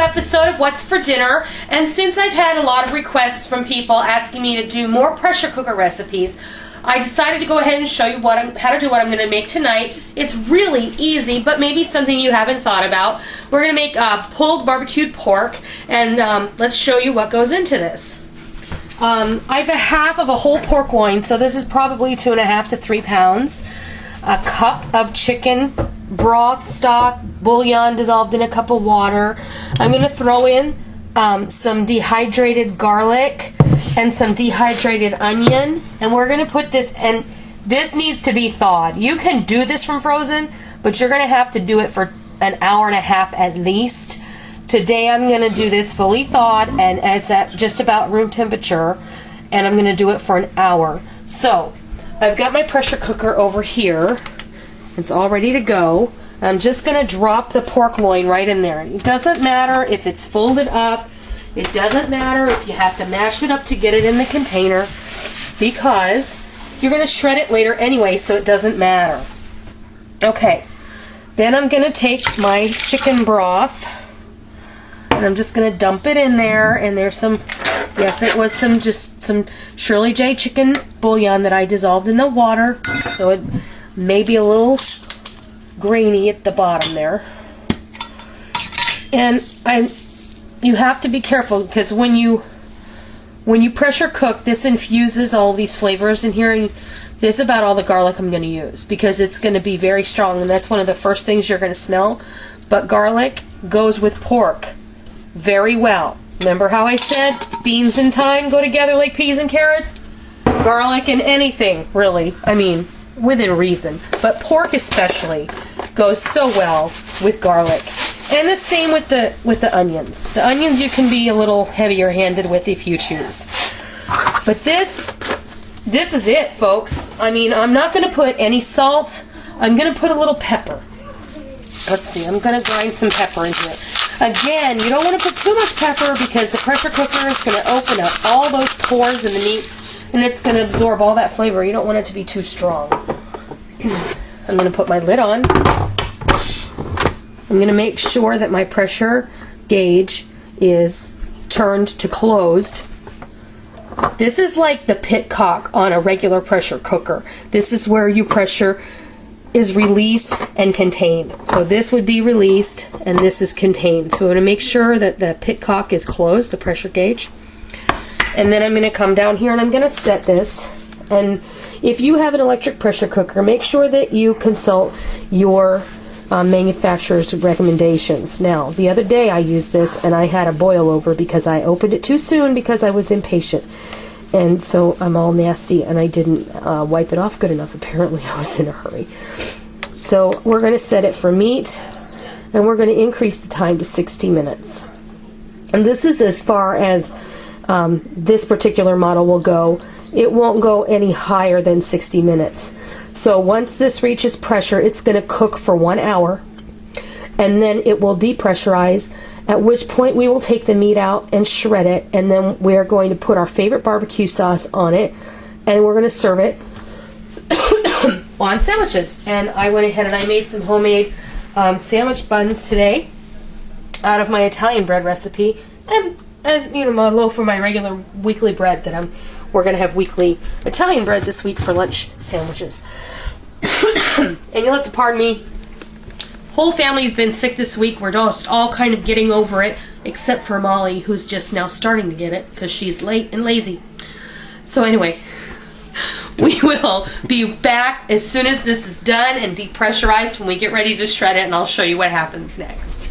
episode of What's for Dinner, and since I've had a lot of requests from people asking me to do more pressure cooker recipes, I decided to go ahead and show you how to do what I'm going to make tonight. It's really easy, but maybe something you haven't thought about. We're going to make pulled barbecued pork, and let's show you what goes into this. I have a half of a whole pork loin, so this is probably 2.5 to 3 pounds. A cup of chicken broth, stock, bouillon dissolved in a cup of water. I'm going to throw in some dehydrated garlic and some dehydrated onion, and we're going to put this, and this needs to be thawed. You can do this from frozen, but you're going to have to do it for an hour and a half at least. Today I'm going to do this fully thawed, and it's at just about room temperature, and I'm going to do it for an hour. So I've got my pressure cooker over here. It's all ready to go. I'm just going to drop the pork loin right in there. It doesn't matter if it's folded up. It doesn't matter if you have to mash it up to get it in the container, because you're going to shred it later anyway, so it doesn't matter. Okay, then I'm going to take my chicken broth, and I'm just going to dump it in there, and there's some, yes, it was some Shirley J chicken bouillon that I dissolved in the water, so it may be a little grainy at the bottom there. And you have to be careful, because when you pressure cook, this infuses all these flavors in here, and this is about all the garlic I'm going to use, because it's going to be very strong, and that's one of the first things you're going to smell. But garlic goes with pork very well. Remember how I said beans and thyme go together like peas and carrots? Garlic and anything, really. I mean, within reason. But pork especially goes so well with garlic. And the same with the onions. The onions you can be a little heavier handed with if you choose. But this is it, folks. I mean, I'm not going to put any salt. I'm going to put a little pepper. Let's see, I'm going to grind some pepper into it. Again, you don't want to put too much pepper, because the pressure cooker is going to open up all those pores in the meat, and it's going to absorb all that flavor. You don't want it to be too strong. I'm going to put my lid on. I'm going to make sure that my pressure gauge is turned to closed. This is like the pit cock on a regular pressure cooker. This is where your pressure is released and contained. So this would be released, and this is contained. So I'm going to make sure that the pit cock is closed, the pressure gauge. And then I'm going to come down here and I'm going to set this. And if you have an electric pressure cooker, make sure that you consult your manufacturer's recommendations. Now, the other day I used this and I had a boil over because I opened it too soon because I was impatient. And so I'm all nasty, and I didn't wipe it off good enough. Apparently I was in a hurry. So we're going to set it for meat, and we're going to increase the time to 60 minutes. And this is as far as this particular model will go. It won't go any higher than 60 minutes. So once this reaches pressure, it's going to cook for 1 hour, and then it will depressurize, at which point we will take the meat out and shred it, and then we're going to put our favorite barbecue sauce on it, and we're going to serve it on sandwiches. And I went ahead and I made some homemade sandwich buns today out of my Italian bread recipe, and as you know, a loaf of my regular weekly bread that we're going to have weekly Italian bread this week for lunch sandwiches. And you'll have to pardon me. Whole family's been sick this week. We're just all kind of getting over it, except for Molly, who's just now starting to get it because she's late and lazy. So anyway, we will be back as soon as this is done and depressurized, when we get ready to shred it, and I'll show you what happens next.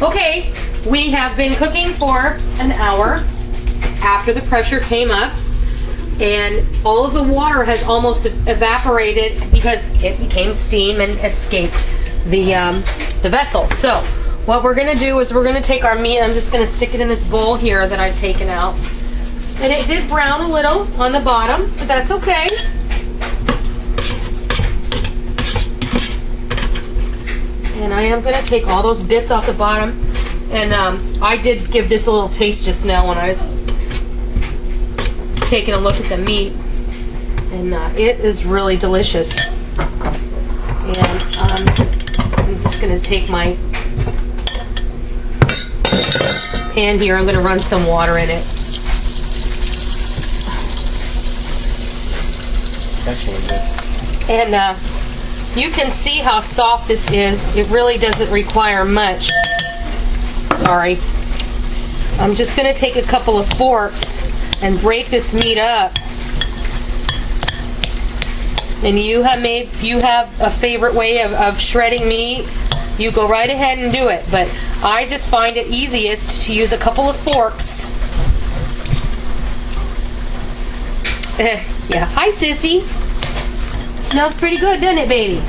Okay, we have been cooking for an hour after the pressure came up, and all of the water has almost evaporated because it became steam and escaped the vessel. So what we're going to do is we're going to take our meat. I'm just going to stick it in this bowl here that I've taken out, and it did brown a little on the bottom, but that's okay. And I am going to take all those bits off the bottom, and I did give this a little taste just now when I was taking a look at the meat, and it is really delicious. And I'm just going to take my pan here. I'm going to run some water in it. Actually good. And you can see how soft this is. It really doesn't require much. Sorry. I'm just going to take a couple of forks and break this meat up. And if you have a favorite way of shredding meat, you go right ahead and do it. But I just find it easiest to use a couple of forks. Yeah, hi sissy. Smells pretty good, doesn't it, baby?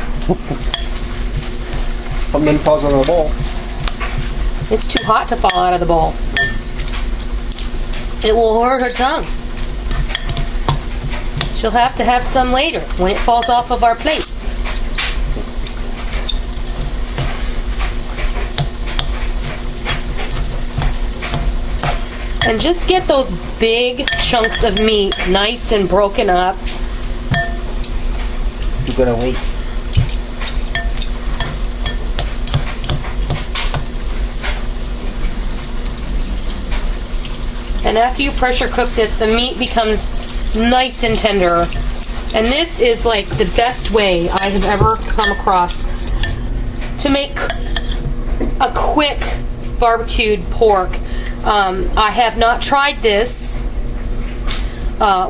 Something falls out of the bowl. It's too hot to fall out of the bowl. It will hurt her tongue. She'll have to have some later when it falls off of our plate. And just get those big chunks of meat nice and broken up. You're gonna wait. And after you pressure cook this, the meat becomes nice and tender. And this is like the best way I have ever come across to make a quick barbecued pork. I have not tried this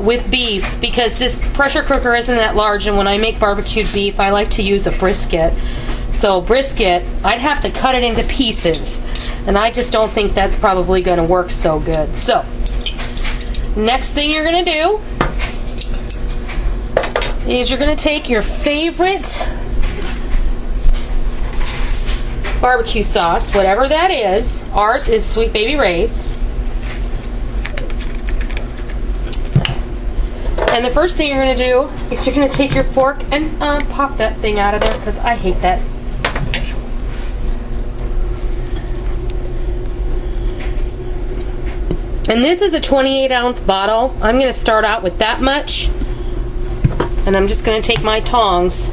with beef because this pressure cooker isn't that large, and when I make barbecued beef I like to use a brisket. So brisket, I'd have to cut it into pieces, and I just don't think that's probably going to work so good. So next thing you're going to do is you're going to take your favorite barbecue sauce, whatever that is. Ours is Sweet Baby Ray's. And the first thing you're going to do is you're going to take your fork and pop that thing out of there, because I hate that. And this is a 28-ounce bottle. I'm going to start out with that much. And I'm just going to take my tongs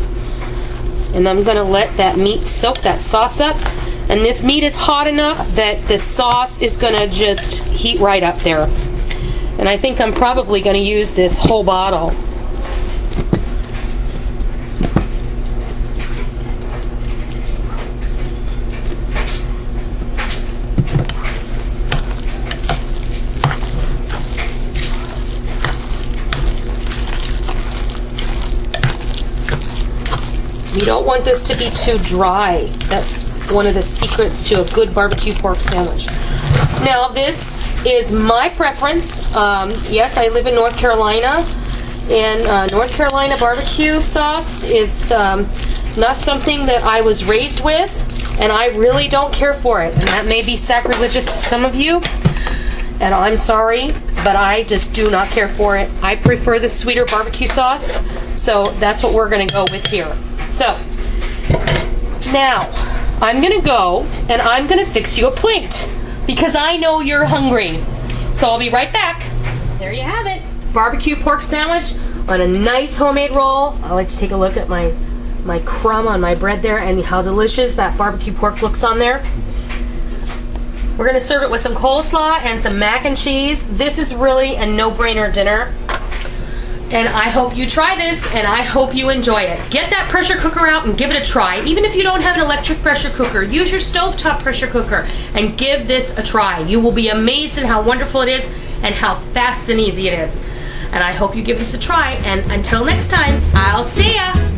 and I'm going to let that meat soak that sauce up. And this meat is hot enough that the sauce is going to just heat right up there. And I think I'm probably going to use this whole bottle. You don't want this to be too dry. That's one of the secrets to a good barbecue pork sandwich. Now, this is my preference. Yes, I live in North Carolina, and North Carolina barbecue sauce is not something that I was raised with, and I really don't care for it. And that may be sacrilegious to some of you, and I'm sorry, but I just do not care for it. I prefer the sweeter barbecue sauce, so that's what we're going to go with here. So, now, I'm going to go and I'm going to fix you a plate because I know you're hungry. So I'll be right back. There you have it. Barbecue pork sandwich on a nice homemade roll. I like to take a look at my crumb on my bread there and how delicious that barbecue pork looks on there. We're going to serve it with some coleslaw and some mac and cheese. This is really a no-brainer dinner. And I hope you try this, and I hope you enjoy it. Get that pressure cooker out and give it a try. Even if you don't have an electric pressure cooker, use your stovetop pressure cooker and give this a try. You will be amazed at how wonderful it is and how fast and easy it is. And I hope you give this a try. And until next time, I'll see ya.